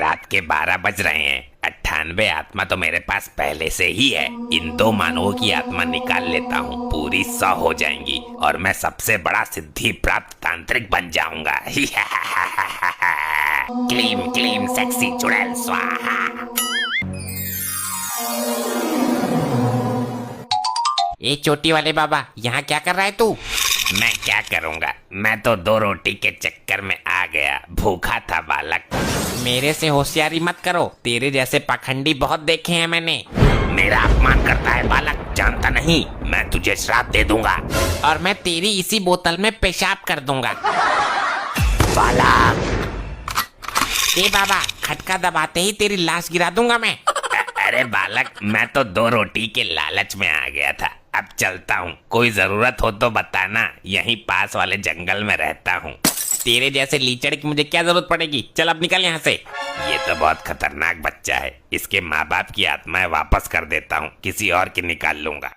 रात के 12 बज रहे हैं। 98 आत्मा तो मेरे पास पहले से ही है। इन 2 मानवों की आत्मा निकाल लेता हूँ, पूरी 100 हो जाएंगी और मैं सबसे बड़ा सिद्धि प्राप्त तांत्रिक बन जाऊंगा। क्लीम क्लीम सेक्सी चुड़ैल स्वाहा। ए चोटी वाले बाबा, यहाँ क्या कर रहा है तू? मैं क्या करूंगा, मैं तो 2 रोटी के चक्कर में आ गया, भूखा था बालक। मेरे से होशियारी मत करो, तेरे जैसे पाखंडी बहुत देखे हैं मैंने। मेरा अपमान करता है बालक, जानता नहीं मैं तुझे श्राप दे दूंगा और मैं तेरी इसी बोतल में पेशाब कर दूंगा। बालक। ए बाबा, खटका दबाते ही तेरी लाश गिरा दूंगा मैं। अरे बालक, मैं तो 2 रोटी के लालच में आ गया था, अब चलता हूँ। कोई जरूरत हो तो बताना, यहीं पास वाले जंगल में रहता हूँ। तेरे जैसे लीचड़ की मुझे क्या जरूरत पड़ेगी, चल अब निकल यहाँ से। ये तो बहुत खतरनाक बच्चा है, इसके माँ बाप की आत्माएं वापस कर देता हूँ, किसी और की निकाल लूंगा।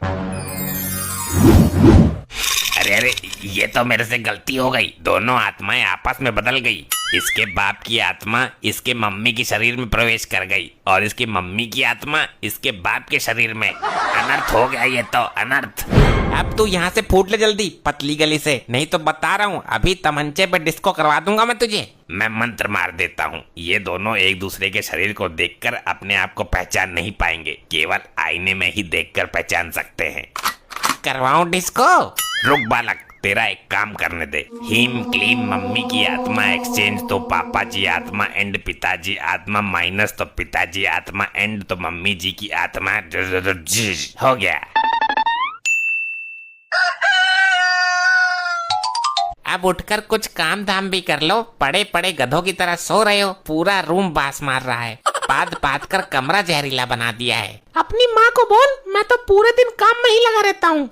अरे अरे, ये तो मेरे से गलती हो गई, दोनों आत्माएं आपस में बदल गई। इसके बाप की आत्मा इसके मम्मी के शरीर में प्रवेश कर गई और इसकी मम्मी की आत्मा इसके बाप के शरीर में। अनर्थ हो गया ये तो, अनर्थ। अब तू यहाँ से फूट ले जल्दी पतली गली से, नहीं तो बता रहा हूँ अभी तमंचे पे डिस्को करवा दूंगा मैं तुझे। मैं मंत्र मार देता हूँ, ये दोनों एक दूसरे के शरीर को देखकर अपने आप को पहचान नहीं पाएंगे, केवल आईने में ही देखकर पहचान सकते हैं। करवाऊं डिस्को? रुक बालक, तेरा एक काम करने दे। हीम क्लीम मम्मी की आत्मा एक्सचेंज तो पापा जी आत्मा एंड पिताजी आत्मा माइनस तो पिताजी आत्मा एंड तो मम्मी जी की आत्मा हो गया। अब उठकर कुछ काम धाम भी कर लो, पड़े पड़े गधों की तरह सो रहे हो। पूरा रूम बास मार रहा है, पाद पाद कर कमरा जहरीला बना दिया है। अपनी माँ को बोल, मैं तो पूरे दिन काम में ही लगा रहता हूँ।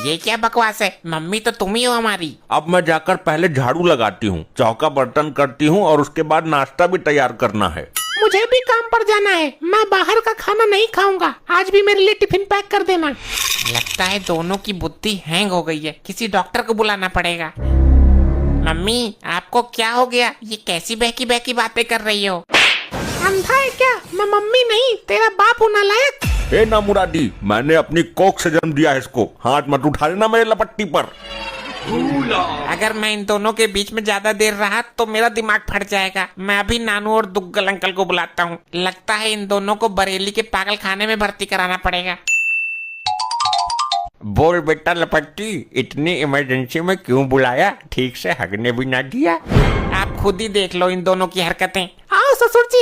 ये क्या बकवास है, मम्मी तो तुम ही हो हमारी। अब मैं जाकर पहले झाड़ू लगाती हूँ, चौका बर्तन करती हूँ और उसके बाद नाश्ता भी तैयार करना है। मुझे भी काम पर जाना है, मैं बाहर का खाना नहीं खाऊंगा। आज भी मेरे लिए टिफिन पैक कर देना। लगता है दोनों की बुद्धि हैंग हो गई है, किसी डॉक्टर को बुलाना पड़ेगा। मम्मी, आपको क्या हो गया, ये कैसी बहकी बहकी बातें कर रही हो? अंधा है क्या? मैं मम्मी नहीं, तेरा बाप हूँ नालायक। ए ना मुरादी, मैंने अपनी कोख से जन्म दिया है इसको, हाथ मत उठा लेना मेरे लपट्टी पर। अगर मैं इन दोनों के बीच में ज्यादा देर रहा तो मेरा दिमाग फट जाएगा। मैं अभी नानू और दुग्गल अंकल को बुलाता हूँ। लगता है इन दोनों को बरेली के पागल खाने में भर्ती कराना पड़ेगा। बोल बेटा लपट्टी, इतनी इमरजेंसी में क्यों बुलाया? ठीक से हगने भी ना दिया। आप खुद ही देख लो इन दोनों की हरकतें। आओ ससुर जी,